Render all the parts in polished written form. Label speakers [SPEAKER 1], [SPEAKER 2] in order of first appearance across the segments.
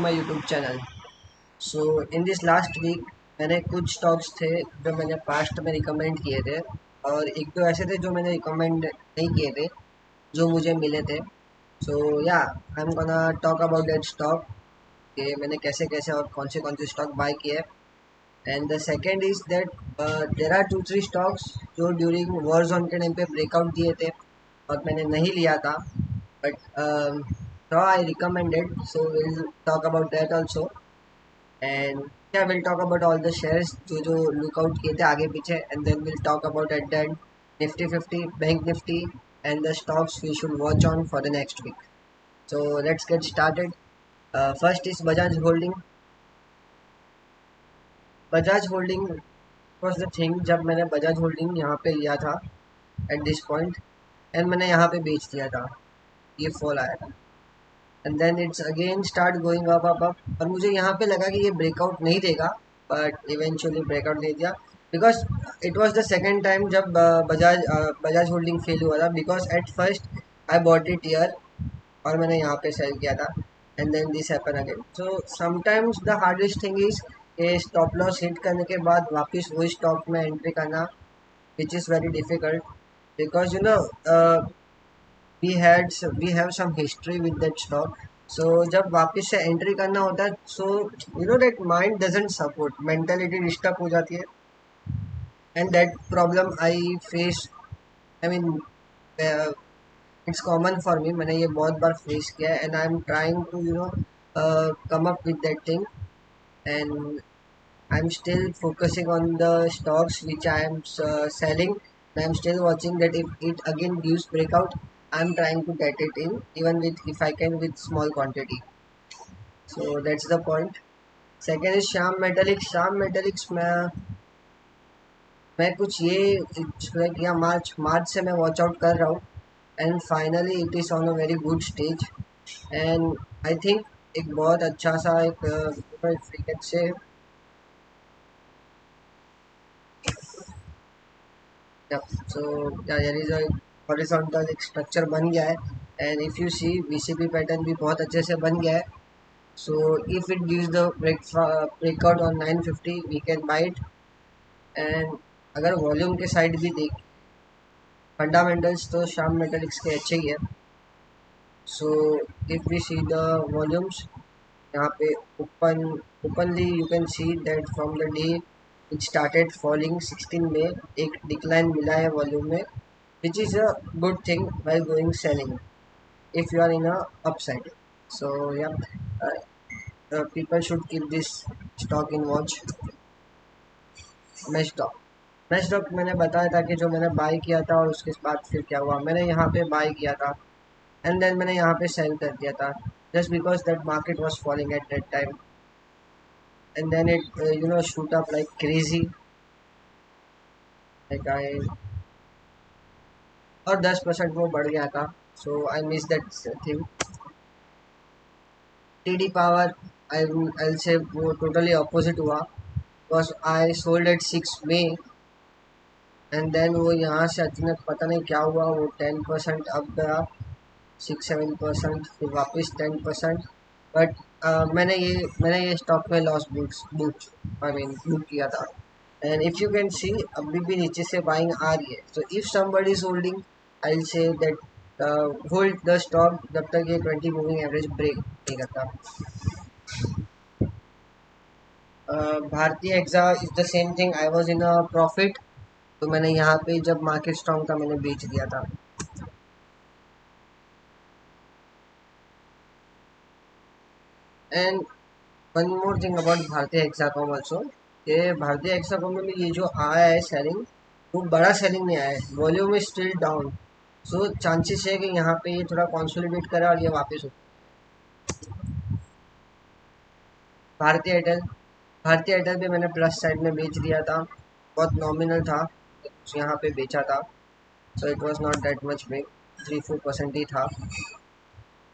[SPEAKER 1] My YouTube channel. So in this last week मैंने कुछ stocks थे जो मैंने पास्ट में रिकमेंड किए थे, और एक दो ऐसे थे जो मैंने रिकमेंड नहीं किए थे, जो मुझे मिले थे। So yeah I am gonna talk about that stock कि मैंने कैसे कैसे और कौन से स्टॉक बाय किए। And the second is that there are 2-3 stocks जो ड्यूरिंग वॉर जोन के टाइम पे ब्रेकआउट दिए थे और मैंने नहीं लिया था, but so I recommended. So we'll talk about that also. And yeah, we'll talk about all the shares जो lookout किए थे आगे पीछे, and then we'll talk about at the end Nifty 50, Bank Nifty, and the stocks we should watch on for the next week. So let's get started. First is Bajaj Holding. Bajaj Holding was the thing जब मैंने Bajaj Holding यहाँ पे लिया था at this point, and मैंने यहाँ पे बेच दिया था, ये फॉल आया था, and then it's again start going up और मुझे यहाँ पे लगा कि ये ब्रेकआउट नहीं देगा, बट इवेंचुअली ब्रेकआउट दे दिया। Because it was the second time जब बजाज होल्डिंग फेल हुआ था, because at first I bought it year और मैंने यहाँ पे सेल किया था, and then this happen again. So sometimes the hardest thing is कि स्टॉप लॉस हिट करने के बाद वापस वही स्टॉक में एंट्री करना, which is very difficult, because we have some history with that stock. So जब वापस से एंट्री करना होता है, so that mind doesn't support, mentality disturb हो जाती है, and that problem I face. I mean, it's common for me, मैंने ये बहुत बार फेस किया है, and I'm trying to come up with that thing, and I'm still focusing on the stocks which I am selling. And I'm still watching that if it again gives breakout, I'm trying to get it in, even with if I can with small quantity. So that's the point. Second is Shyam Metallics. Shyam Metallics मैं कुछ ये explain किया, मार्च से मैं watch out कर रहा हूँ, and finally it is on a very good stage, and I think एक बहुत अच्छा सा एक क्रिकेट से so there is a horizontal एक स्ट्रक्चर बन गया है, and if you see BCP pattern भी बहुत अच्छे से बन गया है। So if it gives the breakout on 950 we can buy it. And अगर वॉल्यूम के साइड भी देख, फंडामेंटल्स तो श्याम मेटालिक्स के अच्छे ही है। So if we see the volumes यहाँ पे openly you can see that from the day it started falling 16 में एक डिक्लाइन मिला है वॉल्यूम में, which is a good thing while going selling if you are in a upside. So yeah, people should keep this stock in watch. मैं stock मैंने बताया था कि जो मैंने बाय किया था और उसके बाद फिर क्या हुआ, मैंने यहाँ पे बाय किया था एंड देन मैंने यहाँ पे सेल कर दिया था, just because that market was falling at that time, and then it shoot up like crazy, like I, और 10% वो बढ़ गया था। So I miss that thing. TD power, I'll say वो टोटली ऑपोजिट हुआ, because I sold at 6 May, and then वो यहाँ से अचानक पता नहीं क्या हुआ, वो 10% अप गया, 6-7%, फिर वापस 10%, बट मैंने ये स्टॉक में लॉस बुक किया था, एंड इफ यू कैन सी अभी भी नीचे से बाइंग आ रही है। So if somebody is holding, I will say that hold the stock जब तक ये 20 मूविंग एवरेज ब्रेक नहीं करता। Bharatiya AXA is the same thing, I was in a profit, तो मैंने यहाँ पे जब मार्केट स्ट्रॉन्ग था मैंने बेच दिया था। And one more thing about भारतीय एक्साकॉम ऑल्सो, ये भारतीय एक्साकॉम में ये जो आया है सेलिंग, वो बड़ा सेलिंग नहीं आया है, volume is still down. So chances है कि यहाँ पे ये थोड़ा कंसोलिडेट करे और ये वापस हो। भारतीय एयरटेल, भारतीय एयरटेल भी मैंने प्लस साइड में बेच दिया था, बहुत नॉमिनल था, यहाँ पे बेचा था, so it was not that much big, 3-4% ही था।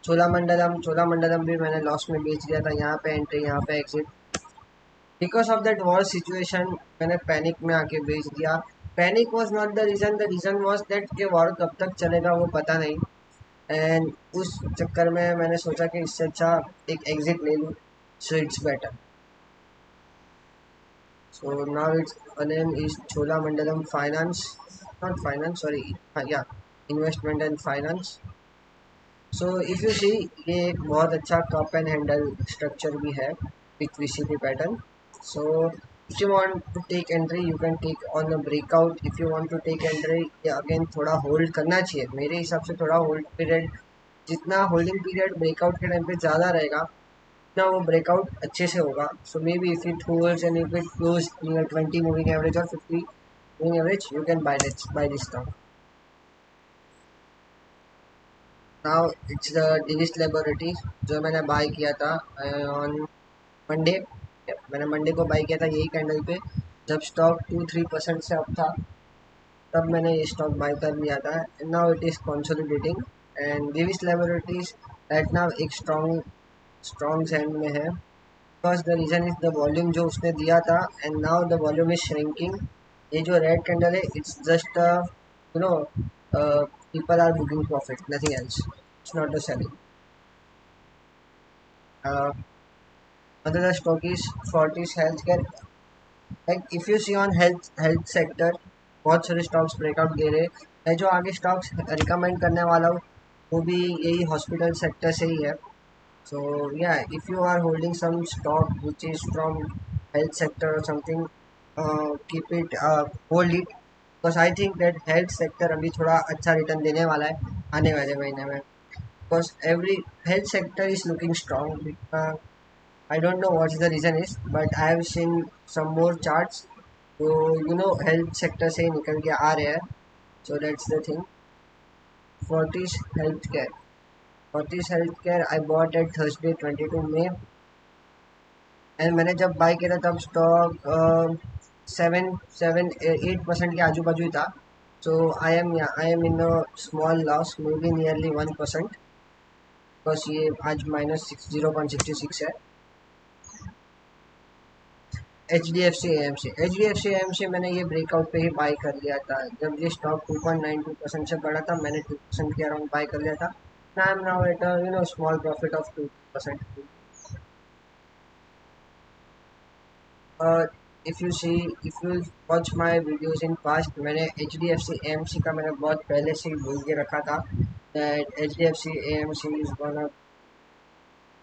[SPEAKER 1] चोलामंडलम भी मैंने लॉस में बेच दिया था, यहाँ पे एंट्री यहाँ पे exit, because of that war situation मैंने पैनिक में आके बेच दिया। Panic was not the reason was that कि वॉर कब तक चलेगा वो पता नहीं, एंड उस चक्कर में मैंने सोचा कि इससे अच्छा एक एग्जिट ले लूँ, so it's better. So now its name is Cholamandalam Finance, not finance, sorry, yeah, investment and finance. So if you see ये एक बहुत अच्छा cup and handle structure भी है with VCP pattern. So if you want to take entry you can take on a breakout. If you want to take entry ये again थोड़ा hold करना चाहिए मेरे हिसाब से. थोड़ा hold period, जितना होल्डिंग पीरियड ब्रेकआउट के टाइम पे ज़्यादा रहेगा उतना वो ब्रेकआउट अच्छे से होगा. So maybe if it holds and if it close near 20 moving average और 50 moving average you can buy this stock. Now it's the Divi's laboratory जो मैंने बाय किया था ऑन मंडे. मैंने मंडे को बाय किया था यही कैंडल पे जब स्टॉक 2-3% से अप था. तब मैंने ये स्टॉक बाय कर लिया था and now it is consolidating. And Divi's laboratories right now एक स्ट्रॉन्ग सेंड में है because the reason is the volume जो उसने दिया था and now the volume is shrinking. ये जो रेड कैंडल है it's just you know people are booking profit, nothing else. It's not the selling. uh, Another stock is Fortis Healthcare. Like if you see on health sector बहुत सारे stocks breakout दे रहे. मैं जो आगे stocks recommend करने वाला हूँ वो भी यही हॉस्पिटल सेक्टर से ही है. So yeah, if you are holding some stock which is from health sector or something, keep it, hold it because I think that health sector अभी थोड़ा अच्छा रिटर्न देने वाला है आने वाले महीने में. Because every health sector is looking strong. I don't know what the reason is, but I have seen some more charts. तो health sector से ही निकल के आ रहे हैं. So that's the thing. Fortis Healthcare. Fortis Healthcare I bought at Thursday 22 May. And मैंने जब by किया था तब स्टॉक 7-8% के आजू बाजू ही था. So I am in a small loss maybe nearly 1% because ये आज -0.66 है. एच डी एफ सी मैंने ये ब्रेकआउट पे ही बाई कर लिया था जब ये स्टॉक 2.92% से बढ़ा था. मैंने 2% के अराउंड बाई कर लिया था. I am now at small profit of 2%. If you see if you watch my videos in past मैंने H D F C A M C का मैंने बहुत पहले से ही बोल के रखा था that H D F C A M C is one of.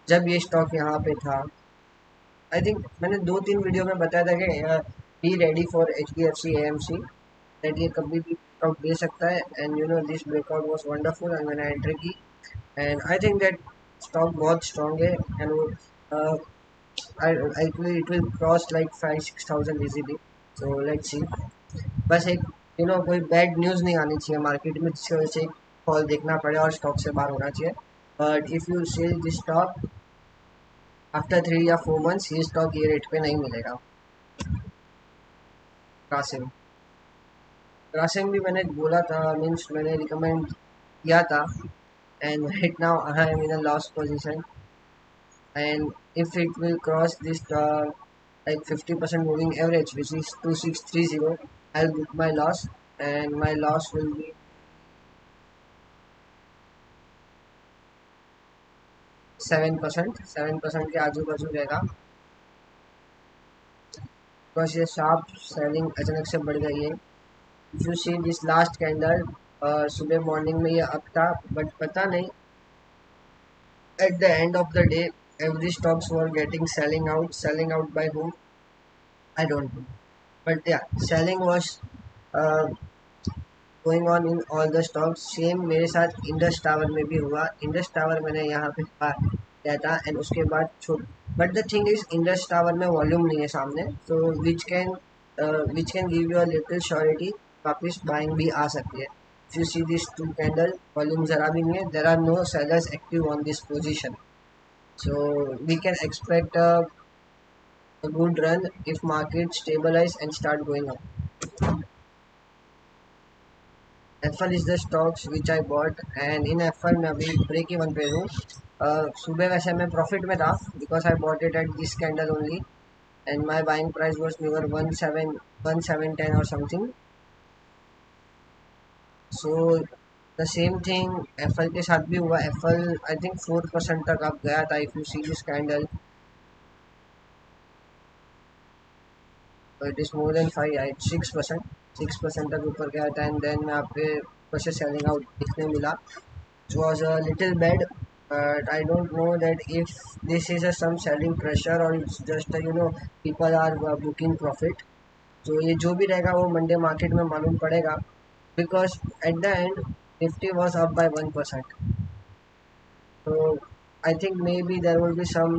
[SPEAKER 1] जब ये स्टॉक यहाँ पे था आई थिंक मैंने 2-3 वीडियो में बताया था कि be ready for H D F C A M C that ये कभी भी ब्रेकआउट दे सकता है. And this breakout was wonderful and मैंने एंट्री की and I think that stock बहुत स्ट्रॉन्ग है एंड वो it will cross like 5-6 thousand easily. So let's see. बस एक कोई बैड न्यूज़ नहीं आनी चाहिए मार्केट में जिसकी वजह से कॉल देखना पड़े और स्टॉक से बाहर होना चाहिए. But if you sell this stock after 3 या 4 मंथ्स ये स्टॉक ये रेट पे नहीं मिलेगा. क्रासिम क्रासिम भी मैंने बोला था मीन्स मैंने रिकमेंड किया था and right now I am in a loss position. And if it will cross this like 50% moving average which is 2630, I'll book my loss and my loss will be 7% के आजू बाजू रहेगा because ये sharp selling अचानक से बढ़ गई है. If you see this last candle सुबह मॉर्निंग में ये अप था बट पता नहीं at the end of the day every stocks were getting selling out by whom I don't know. But yeah, selling was uh, going on in all the stocks. Same मेरे साथ Indus tower में भी हुआ. Indus tower मैंने यहाँ पे किया था एंड उसके बाद छोड़. But the thing is Indus tower में वॉल्यूम नहीं है सामने तो which can give you a little surety वापस बाइंग भी आ सकती है. If you see this two candle volume ज़रा भी नहीं है. There are no sellers active on this position. So we can expect a good run if market stabilize and start going up. FL is the stocks which I bought and in FL मैं अभी break even पे हूँ. सुबह वैसे मैं profit में था because I bought it at this candle only and my buying price was near 1710 or something. So the same thing FL के साथ भी हुआ. FL I think 4% तक अब गया था. If you see this candle it is more than 5, 6% तक ऊपर गया था एंड देन यहाँ पे ऊपर से सेलिंग आउट दिखने मिला, which was a little bad. But I don't know that if this is a some selling pressure or it's just people are booking profit. तो ये जो भी रहेगा वो मंडे मार्केट में मालूम पड़ेगा, because at the end Nifty was up by 1%. तो I think may be there will be some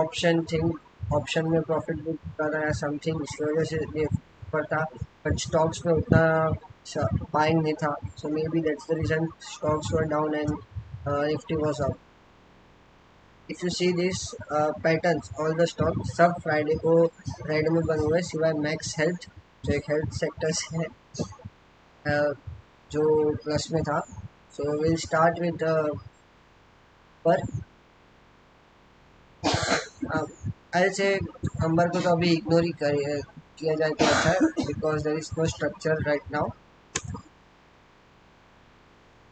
[SPEAKER 1] option thing, option में प्रॉफिट बुक करना या समथिंग, इसकी वजह से ये पड़ता. बट स्टॉक्स में उतना बाइंग नहीं था, so maybe that's the reason stocks were down and Nifty was up. If you see this patterns, all the stock सब फ्राइडे को रेड में बने हुए सिवाय मैक्स हेल्थ, जो एक हेल्थ सेक्टर से है, जो प्लस में था. सो विल स्टार्ट विद पर आई से अंबर को तो अभी इग्नोर ही किया जाए तो अच्छा है, because there is no structure right now.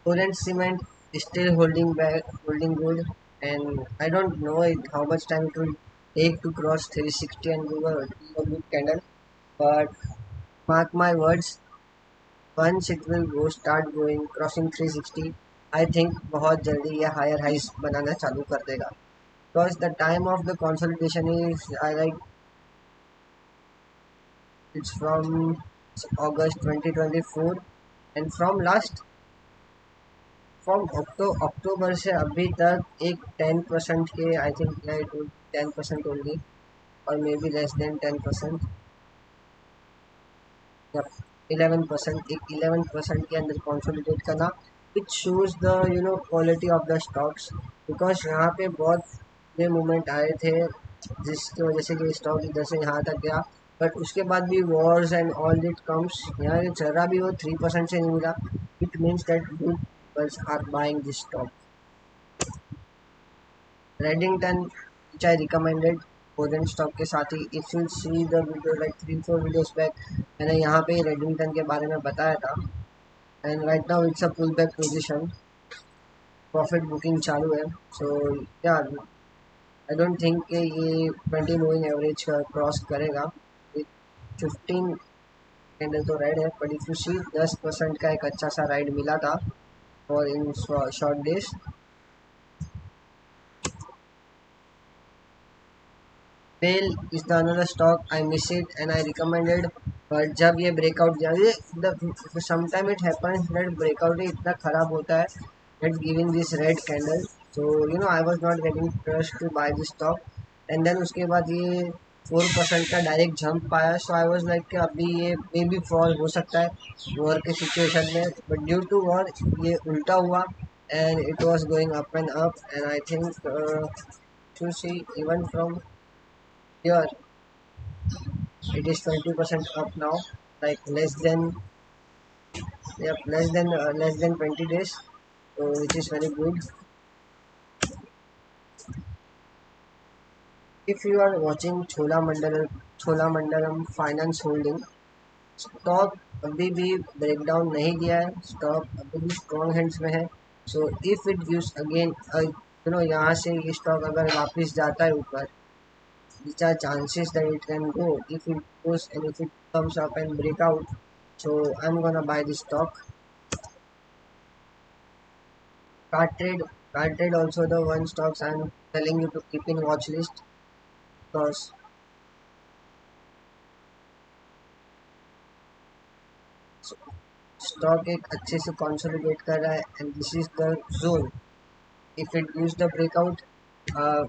[SPEAKER 1] Orient Cement is still holding back, holding good, and I don't know how much time it will take to cross 360 and do a good candle. But mark my words, once it will go start going crossing 360, I think बहुत जल्दी ये higher highs बनाना चालू कर देगा. Because the time of the consolidation is I like it's from August 2024, and from October से अभी तक एक 10% के आई थिंक 10% ओनली, और मे बी लेस देन 10% या 11%, एक 11% के अंदर कंसोलिडेट करना, which shows the quality of the stocks. Because यहाँ पे बहुत ये मूवमेंट आए थे जिसकी वजह से ये स्टॉक इधर से यहाँ तक गया, बट उसके बाद भी wars and all it comes, यहाँ चल रहा भी वो 3% से नहीं मिला. It means that good peoples are buying this stock. Redington which I recommended orange stock के साथ ही, if you see the video like 3-4 videos back, मैंने यहाँ पे रेडिंगटन के बारे में बताया था. And right now it's a pull back position, profit booking चालू है. सो या आई डोंट थिंक कि ये 20 मूविंग एवरेज का क्रॉस करेगा. 15 कैंडल तो राइड है, बट इफ यू सी 10% का एक अच्छा सा राइड मिला था और in short days. Whale is the another stock. I miss it and I recommended. But जब ये ब्रेकआउट दिया ये sometime it happens that breakout ही इतना खराब होता है that giving this red candle. So I was not getting trust to buy this stock. And then उसके बाद ये 4% का डायरेक्ट जंप आया. सो आई वॉज लाइक कि अभी ये मे बी फॉल हो सकता है वॉर के सिचुएशन में, बट ड्यू टू वॉर ये उल्टा हुआ and it was going up and up. And I think to see even from here it is 20% up now, like less than 20 days, so which is very good. If you are watching Chola Mandalam Finance Holding, stock अभी भी breakdown नहीं दिया है, stock अभी भी strong hands में है. So if it gives again यहाँ से ये स्टॉक अगर वापस जाता है ऊपर, which are chances that it can go if it goes and if it comes up and break out. So I'm gonna buy this stock. Card trade also the one stocks I'm telling you to keep in watch list, because stock एक अच्छे से consolidate कर रहा है and this is the zone. If it gives the breakout, uh,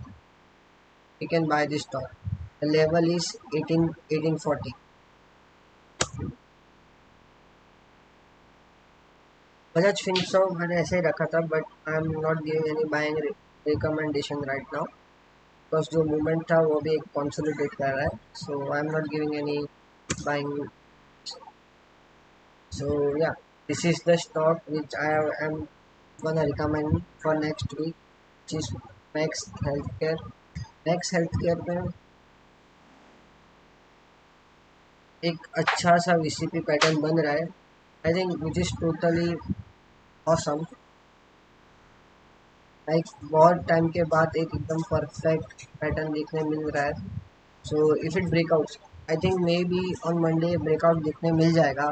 [SPEAKER 1] we can buy this stock. The level is 1840. Bajaj Finserv मैंने ऐसे ही रखा था, but I am not giving any buying recommendation right now, because जो movement था वो भी एक कंसोलिडेट कर रहा है. So I am not giving any buying. So yeah this is the stock which I am gonna recommend for next week, which is Max health care. Max health care में एक अच्छा सा वीसीपी पैटर्न बन रहा है, I think which is totally awesome. Like बहुत time के बाद एक एकदम परफेक्ट पैटर्न देखने मिल रहा है. So if it breakout I think may be on Monday breakout देखने मिल जाएगा,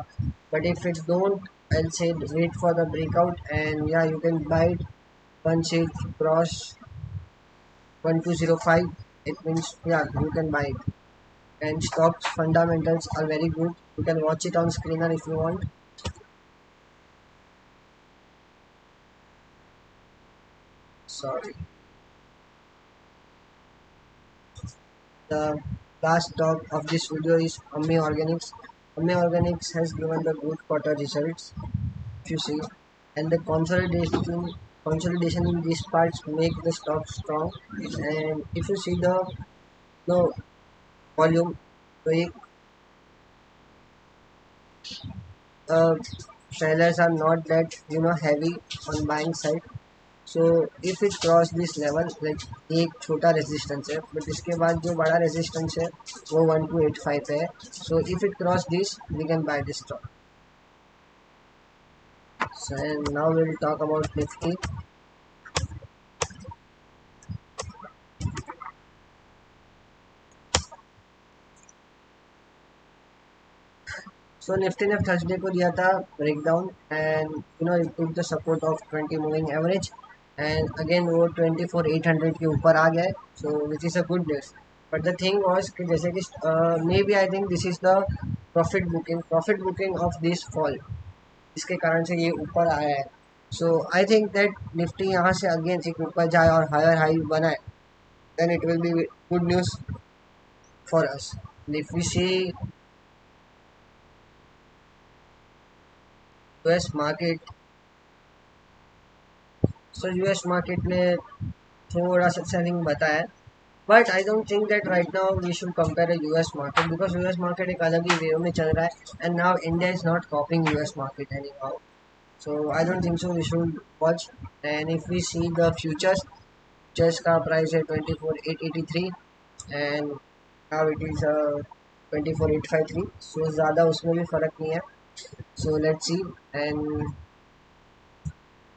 [SPEAKER 1] but if it's don't I say wait for the breakout and yeah you can buy it once it cross 1205. It means yeah, you can buy it. And stocks fundamentals are very good. You can watch it on screener if you want. Sorry. The last stock of this video is Ami Organics. Ami Organics has given the good quarter results, if you see, and the consolidation in these parts make the stock strong. And if you see the volume, so uh, sellers are not that heavy on buying side. So if it cross this level, like एक छोटा resistance है but इसके बाद जो बड़ा resistance है वो 1285 पे है. So if it cross this we can buy this stock. So and now we'll talk about Nifty. So Nifty ने थर्सडे को दिया था breakdown and it took the support of 20 moving average and again वो 24,800 के ऊपर आ गया है. So which is a good news. But the thing was कि जैसे कि maybe I think this is the profit booking of this fall, जिसके कारण से ये ऊपर आया है. So I think that Nifty यहाँ से अगेन एक ऊपर जाए और हायर हाई बनाए, then it will be good news for us. If we see US market, so US market ने थोड़ा सा सेलिंग बताया है. But I don't think that right now we should compare US market, because US market एक अलग ही wave में चल रहा है and now India is not copying US market anyhow. So I don't think so. We should watch. And if we see the futures का price है 24,883 and now it is 24,853. So ज़्यादा उसमें भी फर्क नहीं है. So let's see.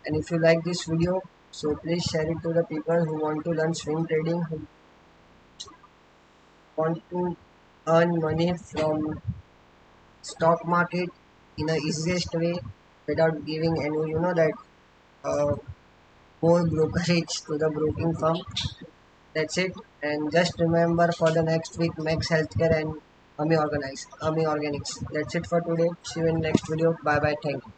[SPEAKER 1] And if you like this video, so please share it to the people who want to learn swing trading, who want to earn money from stock market in a easiest way without giving any that uh, more brokerage to the broking firm. That's it. And just remember for the next week, Max Healthcare and Ami Organics. That's it for today. See you in next video. Bye bye. Thank you.